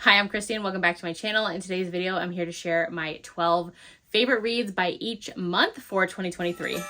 Hi, I'm Christy and welcome back to my channel. In today's video, I'm here to share my 12 favorite reads by each month for 2023.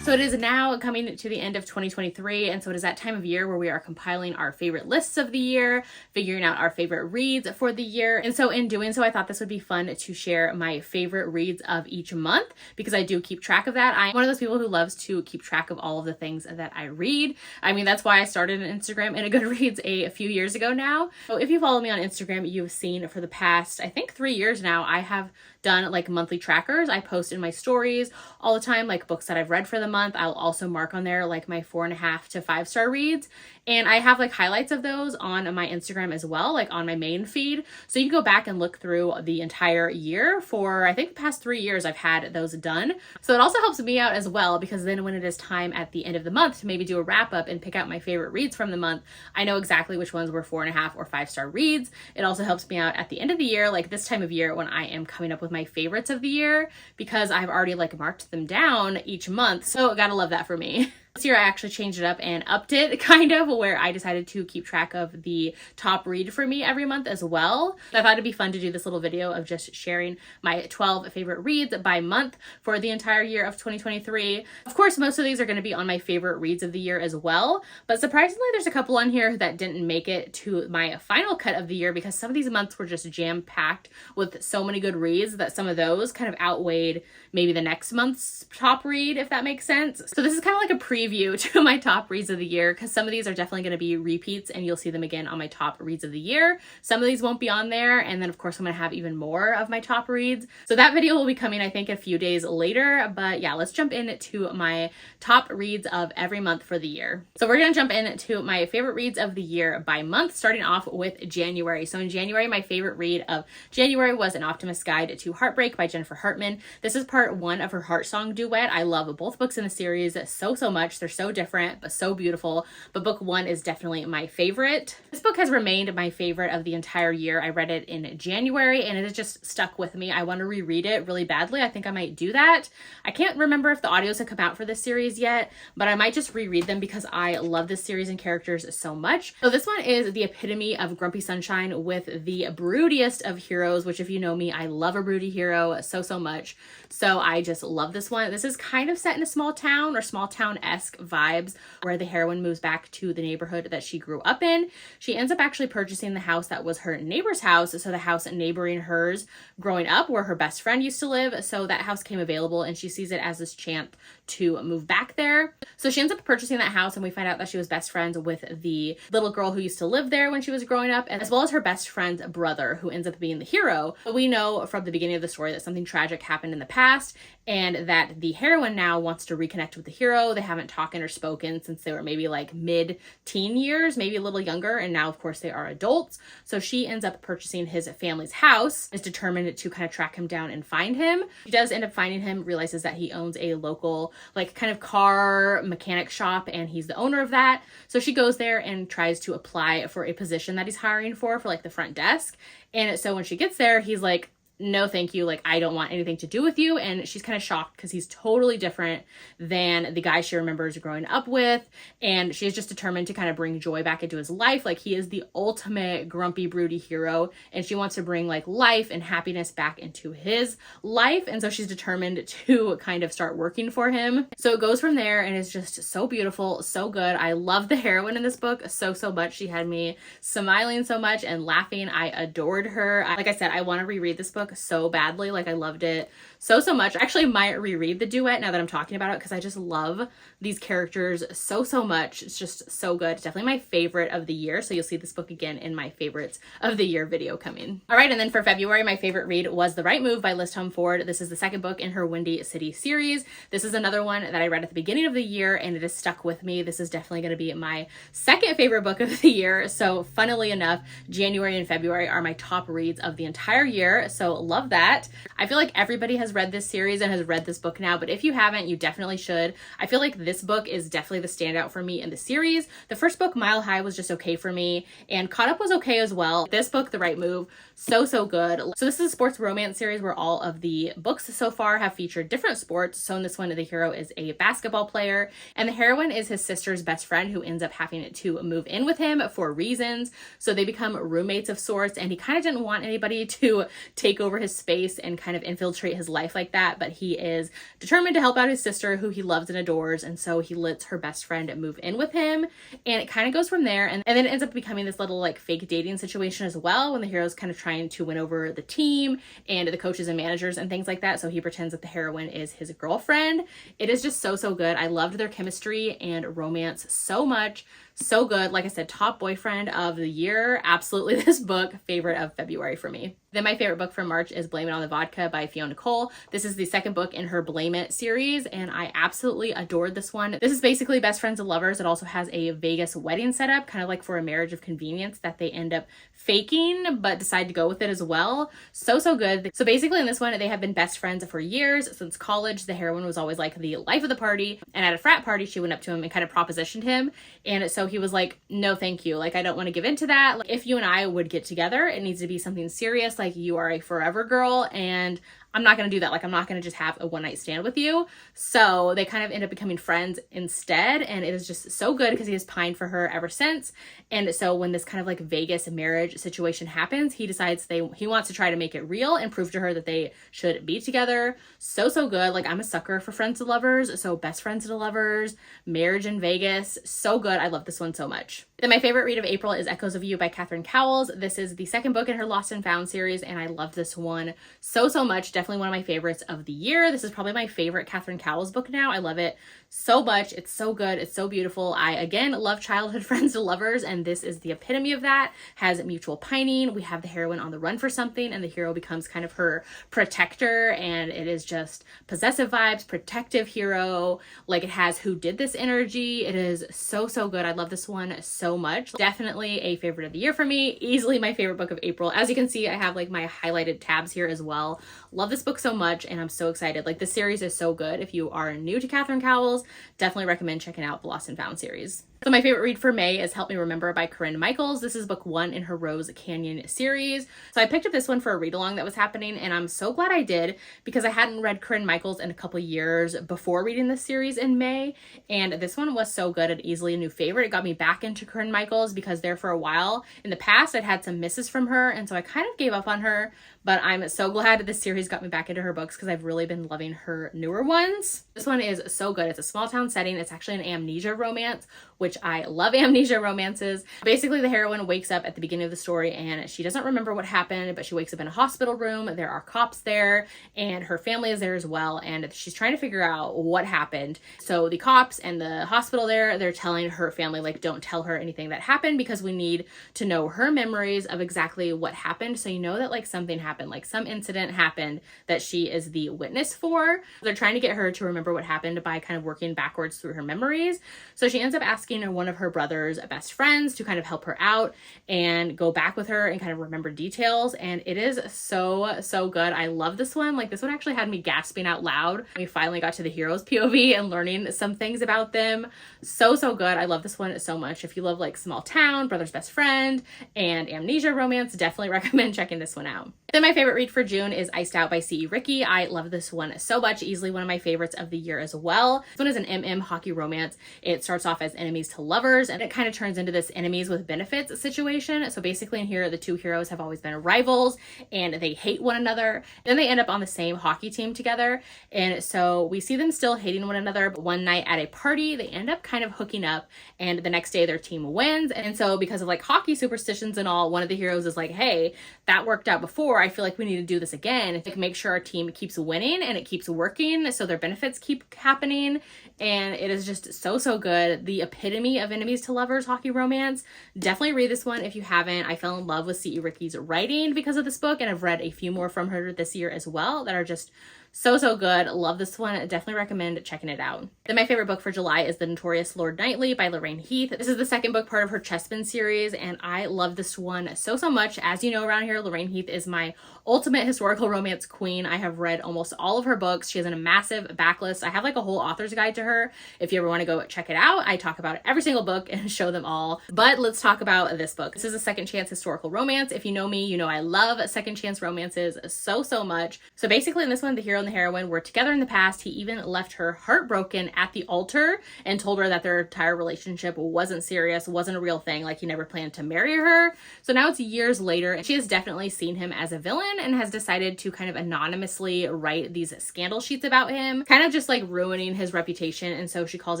So it is now coming to the end of 2023, and so it is that time of year where we are compiling our favorite lists of the year, figuring out our favorite reads for the year. And so in doing so, I thought this would be fun to share my favorite reads of each month because I do keep track of that. I'm one of those people who loves to keep track of all of the things that I read. I mean, that's why I started an Instagram and a Goodreads a few years ago now. So if you follow me on Instagram, you've seen for the past, I think 3 years now, I have done like monthly trackers. I post in my stories all the time, like books that I've read for the month. I'll also mark on there like my 4.5 to 5-star reads. And I have like highlights of those on my Instagram as well, like on my main feed. So you can go back and look through the entire year. For I think the past 3 years, I've had those done. So it also helps me out as well, because then when it is time at the end of the month to maybe do a wrap up and pick out my favorite reads from the month, I know exactly which ones were 4.5 or 5-star reads. It also helps me out at the end of the year, like this time of year when I am coming up with my favorites of the year, because I've already like marked them down each month. So gotta love that for me. This year I actually changed it up and upped it kind of, where I decided to keep track of the top read for me every month as well. I thought it'd be fun to do this little video of just sharing my 12 favorite reads by month for the entire year of 2023. Of course, most of these are going to be on my favorite reads of the year as well, but surprisingly there's a couple on here that didn't make it to my final cut of the year because some of these months were just jam-packed with so many good reads that some of those kind of outweighed maybe the next month's top read, if that makes sense. So this is kind of like a preview to my top reads of the year, because some of these are definitely going to be repeats and you'll see them again on my top reads of the year. Some of these won't be on there, and then of course I'm going to have even more of my top reads. So that video will be coming I think a few days later, but yeah, let's jump into my top reads of every month for the year. So we're going to jump into my favorite reads of the year by month, starting off with January. So in January, my favorite read of January was An Optimist's Guide to Heartbreak by Jennifer Hartmann. This is part 1 of her Heart Song duet. I love both books in the series so much. They're so different but so beautiful, but book 1 is definitely my favorite. This book has remained my favorite of the entire year. I read it in January and it has just stuck with me. I want to reread it really badly. I think I might do that. I can't remember if the audios have come out for this series yet, but I might just reread them because I love this series and characters so much. So this one is the epitome of grumpy sunshine with the broodiest of heroes, which if you know me, I love a broody hero so much. So I just love this one. This is kind of set in a small town or small town-esque vibes, where the heroine moves back to the neighborhood that she grew up in. She ends up actually purchasing the house that was her neighbor's house, so the house neighboring hers growing up, where her best friend used to live. So that house came available and she sees it as this chance to move back there. So she ends up purchasing that house, and we find out that she was best friends with the little girl who used to live there when she was growing up, as well as her best friend's brother, who ends up being the hero. But we know from the beginning of the story that something tragic happened in the past, and that the heroine now wants to reconnect with the hero. They haven't talked or spoken since they were maybe like mid-teen years, maybe a little younger, and now of course they are adults. So she ends up purchasing his family's house, is determined to kind of track him down and find him. She does end up finding him, realizes that he owns a local like kind of car mechanic shop and he's the owner of that. So she goes there and tries to apply for a position that he's hiring for like the front desk. And so when she gets there, he's like, no, thank you. Like, I don't want anything to do with you. And she's kind of shocked because he's totally different than the guy she remembers growing up with. And she's just determined to kind of bring joy back into his life. Like, he is the ultimate grumpy, broody hero. And she wants to bring like life and happiness back into his life. And so she's determined to kind of start working for him. So it goes from there and it's just so beautiful, so good. I love the heroine in this book so much. She had me smiling so much and laughing. I adored her. Like I said, I want to reread this book so badly. Like, I loved it so much. I actually might reread the duet now that I'm talking about it, because I just love these characters so much. It's just so good. It's definitely my favorite of the year. So you'll see this book again in my favorites of the year video coming. All right. And then for February, my favorite read was The Right Move by Liz Ford. This is the second book in her Windy City series. This is another one that I read at the beginning of the year and it has stuck with me. This is definitely going to be my second favorite book of the year. So funnily enough, January and February are my top reads of the entire year. So love that. I feel like everybody has read this series and has read this book now, but if you haven't, you definitely should. I feel like this book is definitely the standout for me in the series. The first book, Mile High, was just okay for me, and Caught Up was okay as well. This book, The Right Move, so good. So this is a sports romance series where all of the books so far have featured different sports. So in this one, the hero is a basketball player, and the heroine is his sister's best friend who ends up having to move in with him for reasons. So they become roommates of sorts, and he kind of didn't want anybody to take over his space and kind of infiltrate his life like that, but he is determined to help out his sister who he loves and adores, and so he lets her best friend move in with him, and it kind of goes from there. And then it ends up becoming this little like fake dating situation as well, when the hero's kind of trying to win over the team and the coaches and managers and things like that. So he pretends that the heroine is his girlfriend. It is just so good. I loved their chemistry and romance so much. So good. Like I said, top boyfriend of the year. Absolutely this book, favorite of February for me. Then my favorite book from March is Blame It on the Vodka by Fiona Cole. This is the second book in her Blame It series, and I absolutely adored this one. This is basically best friends and lovers. It also has a Vegas wedding setup, kind of like for a marriage of convenience that they end up faking, but decide to go with it as well. So good. So basically in this one, they have been best friends for years, since college. The heroine was always like the life of the party, and at a frat party, she went up to him and kind of propositioned him. And so he was like, no, thank you. Like, I don't want to give into that. Like, if you and I would get together, it needs to be something serious. Like, you are a forever girl, and I'm not going to do that. Like, I'm not going to just have a one night stand with you. So they kind of end up becoming friends instead. And it is just so good because he has pined for her ever since. And so when this kind of like Vegas marriage situation happens, he decides he wants to try to make it real and prove to her that they should be together. So good. Like, I'm a sucker for friends and lovers. So best friends and lovers, marriage in Vegas. So good. I love this one so much. Then my favorite read of April is Echoes of You by Katherine Cowles. This is the second book in her Lost and Found series, and I love this one so much. Definitely one of my favorites of the year. This is probably my favorite Katherine Cowles book now. I love it so much. It's so good. It's so beautiful. I, again, love childhood friends to lovers, and this is the epitome of that. Has mutual pining. We have the heroine on the run for something, and the hero becomes kind of her protector, and it is just possessive vibes, protective hero. Like, it has who did this energy. It is so good. I love this one so much. Definitely a favorite of the year for me. Easily my favorite book of April. As you can see, I have like my highlighted tabs here as well. Love this book so much, and I'm so excited. Like, this series is so good. If you are new to Katherine Cowles, definitely recommend checking out the Lost and Found series. So my favorite read for May is Help Me Remember by Corinne Michaels. This is book 1 in her Rose Canyon series. So I picked up this one for a read along that was happening, and I'm so glad I did because I hadn't read Corinne Michaels in a couple years before reading this series in May, and this one was so good and easily a new favorite. It got me back into Corinne Michaels because there for a while in the past I'd had some misses from her, and so I kind of gave up on her, but I'm so glad that this series got me back into her books because I've really been loving her newer ones. This one is so good. It's a small town setting. It's actually an amnesia romance, which I love amnesia romances. Basically, the heroine wakes up at the beginning of the story and she doesn't remember what happened, but she wakes up in a hospital room. There are cops there and her family is there as well, and she's trying to figure out what happened. So the cops and the hospital there, they're telling her family, like, don't tell her anything that happened because we need to know her memories of exactly what happened. So you know that like something happened, like some incident happened that she is the witness for. They're trying to get her to remember what happened by kind of working backwards through her memories. So she ends up asking one of her brother's best friends to kind of help her out and go back with her and kind of remember details. And it is so good. I love this one. Like, this one actually had me gasping out loud. We finally got to the hero's POV and learning some things about them. So good. I love this one so much. If you love like small town, brother's best friend, and amnesia romance, definitely recommend checking this one out. Then my favorite read for June is Iced Out by C.E. Ricky. I love this one so much. Easily one of my favorites of the year as well. This one is an MM hockey romance. It starts off as enemies to lovers, and it kind of turns into this enemies with benefits situation. So basically in here, the two heroes have always been rivals and they hate one another. Then they end up on the same hockey team together. And so we see them still hating one another, but one night at a party, they end up kind of hooking up, and the next day their team wins. And so because of like hockey superstitions and all, one of the heroes is like, hey, that worked out before. I feel like we need to do this again to make sure our team keeps winning and it keeps working, so their benefits keep happening. And it is just so good. The epitome of enemies to lovers hockey romance. Definitely read this one if you haven't. I fell in love with C.E. Ricky's writing because of this book, and I've read a few more from her this year as well that are just So good. Love this one. Definitely recommend checking it out. Then my favorite book for July is The Notorious Lord Knightley by Lorraine Heath. This is the second book part of her Chessman series, and I love this one so much. As you know, around here, Lorraine Heath is my ultimate historical romance queen. I have read almost all of her books. She has a massive backlist. I have like a whole author's guide to her. If you ever want to go check it out, I talk about every single book and show them all. But let's talk about this book. This is a second chance historical romance. If you know me, you know I love second chance romances so much. So basically in this one, the hero and the heroine were together in the past. He even left her heartbroken at the altar and told her that their entire relationship wasn't serious, wasn't a real thing, like he never planned to marry her. So now it's years later, and she has definitely seen him as a villain and has decided to kind of anonymously write these scandal sheets about him, kind of just like ruining his reputation. And so she calls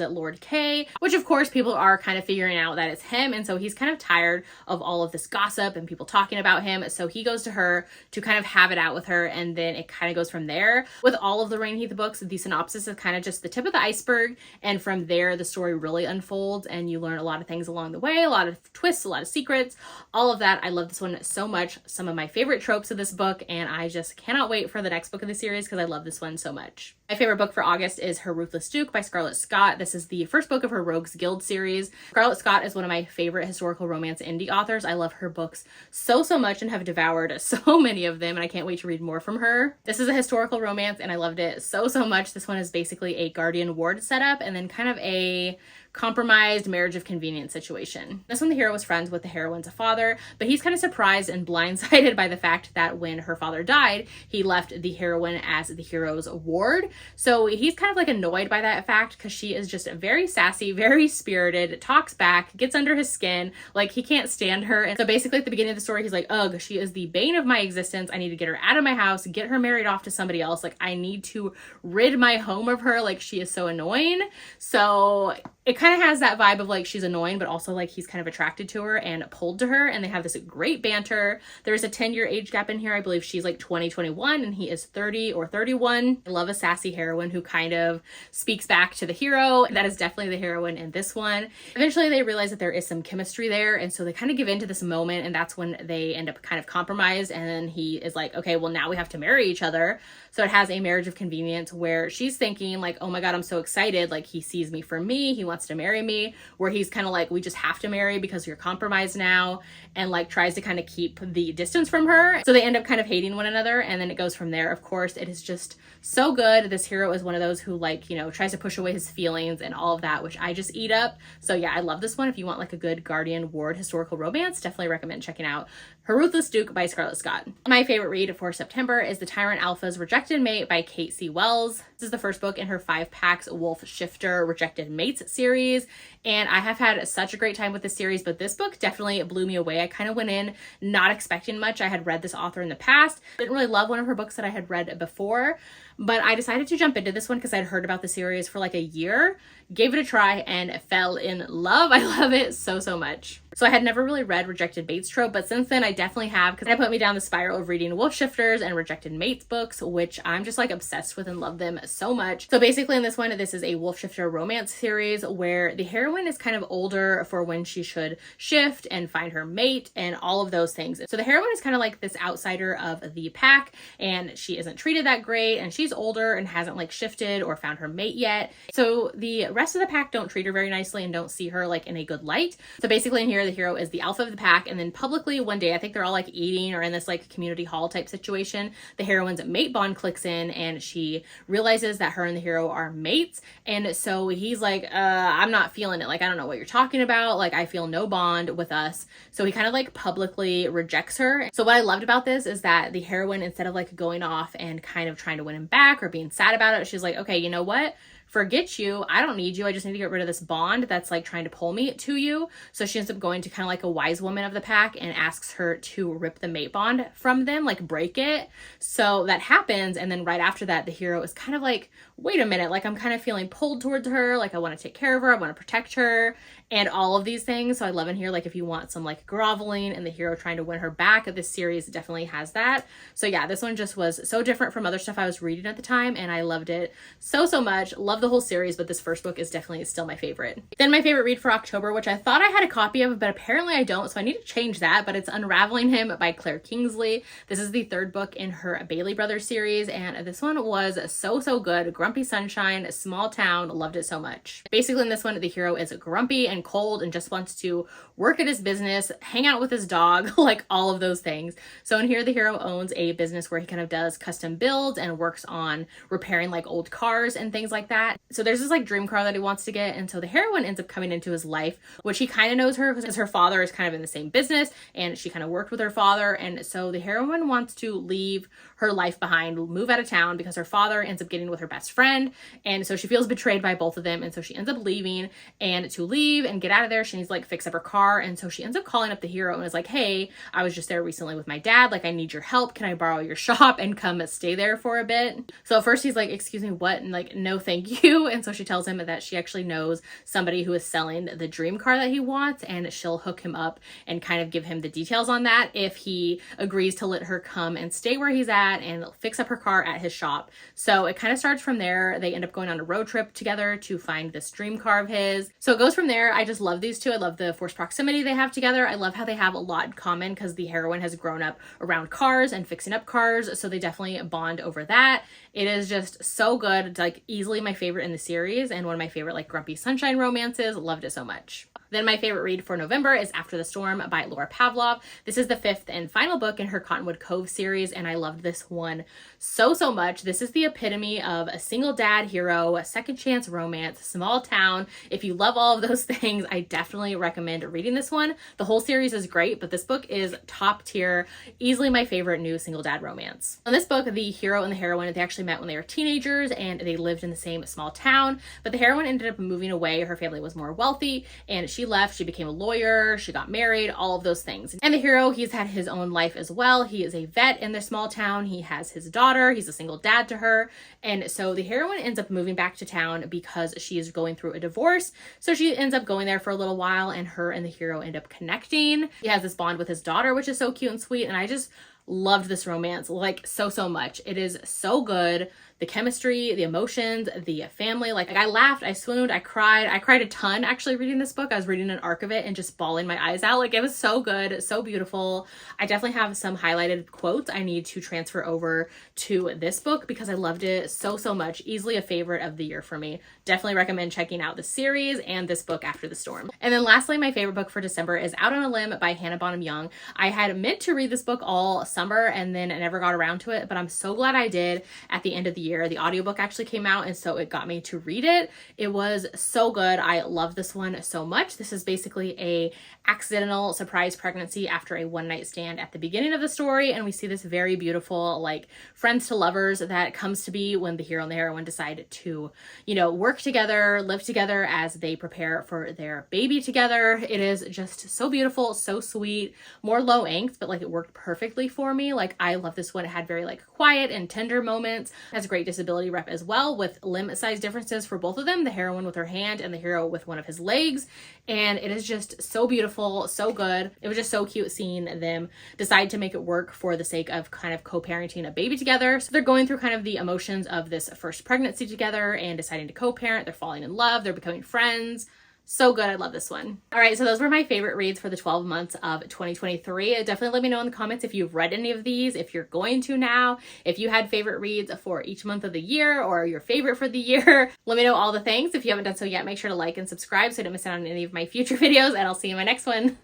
it Lord K, which of course people are kind of figuring out that it's him. And so he's kind of tired of all of this gossip and people talking about him. So he goes to her to kind of have it out with her. And then it kind of goes from there. With all of the Lorraine Heath books, the synopsis is kind of just the tip of the iceberg. And from there, the story really unfolds and you learn a lot of things along the way, a lot of twists, a lot of secrets, all of that. I love this one so much. Some of my favorite tropes of this book, and I just cannot wait for the next book of the series because I love this one so much. My favorite book for August is Her Ruthless Duke by Scarlett Scott. This is the first book of her Rogues Guild series. Scarlett Scott is one of my favorite historical romance indie authors. I love her books so much and have devoured so many of them, and I can't wait to read more from her. This is a historical romance and I loved it so much. This one is basically a guardian ward setup and then kind of a compromised marriage of convenience situation. This one, the hero was friends with the heroine's father, but he's kind of surprised and blindsided by the fact that when her father died, he left the heroine as the hero's ward. So he's kind of like annoyed by that fact because she is just very sassy, very spirited, talks back, gets under his skin, like he can't stand her. And so basically at the beginning of the story, he's like, ugh, she is the bane of my existence. I need to get her out of my house, get her married off to somebody else. Like I need to rid my home of her. Like she is so annoying. So it kind of has that vibe of like she's annoying, but also like he's kind of attracted to her and pulled to her, and they have this great banter. There's a 10-year age gap in here. I believe she's like 21 and he is 30 or 31. I love a sassy heroine who kind of speaks back to the hero. That is definitely the heroine in this one. Eventually they realize that there is some chemistry there, and so they kind of give into this moment, and that's when they end up kind of compromised, and then he is like, okay, well now we have to marry each other. So it has a marriage of convenience where she's thinking like, oh my god, I'm so excited, like he sees me for me, he wants to marry me, where he's kind of like, we just have to marry because you're compromised now, and like tries to kind of keep the distance from her. So they end up kind of hating one another, and then it goes from there. Of course, it is just so good. This hero is one of those who like, you know, tries to push away his feelings and all of that, which I just eat up. So yeah, I love this one. If you want like a good guardian ward historical romance, definitely recommend checking out Her Ruthless Duke by Scarlett Scott. My favorite read for September is The Tyrant Alpha's Rejected Mate by Kate C. Wells. This is the first book in her 5-packs Wolf Shifter Rejected Mates series, and I have had such a great time with this series, but this book definitely blew me away. I kind of went in not expecting much. I had read this author in the past, didn't really love one of her books that I had read before, but I decided to jump into this one because I'd heard about the series for like a year, gave it a try, and fell in love. I love it so much. So I had never really read Rejected Mates trope, but since then I definitely have, because it put me down the spiral of reading Wolf Shifters and Rejected Mates books, which I'm just like obsessed with and love them so much. So basically in this one, this is a Wolf Shifter romance series where the heroine is kind of older for when she should shift and find her mate and all of those things. So the heroine is kind of like this outsider of the pack, and she isn't treated that great, and she's older and hasn't like shifted or found her mate yet. So the rest of the pack don't treat her very nicely and don't see her like in a good light. So basically in here, the hero is the alpha of the pack, and then publicly one day, I think they're all like eating or in this like community hall type situation, the heroine's mate bond clicks in and she realizes that her and the hero are mates. And so he's like, I'm not feeling it. Like, I don't know what you're talking about. Like, I feel no bond with us. So he kind of like publicly rejects her. So what I loved about this is that the heroine, instead of like going off and kind of trying to win him back or being sad about it, she's like, okay, you know what? Forget you. I don't need you. I just need to get rid of this bond that's like trying to pull me to you. So she ends up going to kind of like a wise woman of the pack and asks her to rip the mate bond from them, like break it. So that happens. And then right after that, the hero is kind of like, wait a minute, like I'm kind of feeling pulled towards her. Like I want to take care of her. I want to protect her. and all of these things. So I love in here, like if you want some like groveling and the hero trying to win her back, this series definitely has that. So yeah, this one just was so different from other stuff I was reading at the time, and I loved it so much. Love the whole series, but this first book is definitely still my favorite. Then my favorite read for October, which I thought I had a copy of, but apparently I don't, so I need to change that, but it's Unraveling Him by Claire Kingsley. This is the third book in her Bailey Brothers series, and this one was so good. Grumpy sunshine, small town, loved it so much. Basically in this one, the hero is grumpy and cold and just wants to work at his business, hang out with his dog, like all of those things. So in here, the hero owns a business where he kind of does custom builds and works on repairing like old cars and things like that. So there's this like dream car that he wants to get, and so the heroine ends up coming into his life, which he kind of knows her because her father is kind of in the same business and she kind of worked with her father, and so the heroine wants to leave her life behind, move out of town because her father ends up getting with her best friend, and so she feels betrayed by both of them, and so she ends up leaving. And to leave and get out of there, she needs to like fix up her car, and so she ends up calling up the hero and is like, hey, I was just there recently with my dad, like I need your help, can I borrow your shop and come stay there for a bit? So at first he's like, excuse me, what? And like, no thank you. And so she tells him that she actually knows somebody who is selling the dream car that he wants, and she'll hook him up and kind of give him the details on that if he agrees to let her come and stay where he's at and fix up her car at his shop. So it kind of starts from there. They end up going on a road trip together to find this dream car of his. So it goes from there. I just love these two. I love the forced proximity they have together. I love how they have a lot in common because the heroine has grown up around cars and fixing up cars, so they definitely bond over that. It is just so good. It's like easily my favorite in the series and one of my favorite like grumpy sunshine romances. Loved it so much. Then my favorite read for November is After the Storm by Laura Pavlov. This is the fifth and final book in her Cottonwood Cove series, and I loved this one so much. This is the epitome of a single dad hero, a second chance romance, small town. If you love all of those things, I definitely recommend reading this one. The whole series is great, but this book is top tier, easily my favorite new single dad romance. In this book, the hero and the heroine, they actually met when they were teenagers and they lived in the same small town, but the heroine ended up moving away. Her family was more wealthy and she left. She became a lawyer, she got married, all of those things. And the hero, he's had his own life as well. He is a vet in their small town. He has his daughter. He's a single dad to her. And so the heroine ends up moving back to town because she is going through a divorce. So she ends up going there for a little while, and her and the hero end up connecting. He has this bond with his daughter, which is so cute and sweet. And I just loved this romance like so much. It is so good. The chemistry, the emotions, the family, like I laughed, I swooned, I cried a ton actually reading this book. I was reading an arc of it and just bawling my eyes out. Like it was so good, so beautiful. I definitely have some highlighted quotes I need to transfer over to this book because I loved it so much. Easily a favorite of the year for me. Definitely recommend checking out the series and this book, After the Storm. And then lastly, my favorite book for December is Out on a Limb by Hannah Bonham Young. I had meant to read this book all summer and then I never got around to it, but I'm so glad I did at the end of the year. The audiobook actually came out, and so it got me to read it. It was so good. I love this one so much. This is basically a accidental surprise pregnancy after a one-night stand at the beginning of the story, and we see this very beautiful like friends to lovers that comes to be when the hero and the heroine decide to, you know, work together, live together as they prepare for their baby together. It is just so beautiful, so sweet, more low angst, but like it worked perfectly for me. Like I love this one. It had very like quiet and tender moments. It has great disability rep as well, with limb size differences for both of them, the heroine with her hand and the hero with one of his legs. And it is just so beautiful, so good. It was just so cute seeing them decide to make it work for the sake of kind of co-parenting a baby together. So they're going through kind of the emotions of this first pregnancy together and deciding to co-parent. They're falling in love, they're becoming friends. So good. I love this one. All right, so those were my favorite reads for the 12 months of 2023. Definitely let me know in the comments if you've read any of these, if you're going to now, if you had favorite reads for each month of the year or your favorite for the year. Let me know all the things. If you haven't done so yet, make sure to like and subscribe so you don't miss out on any of my future videos, and I'll see you in my next one.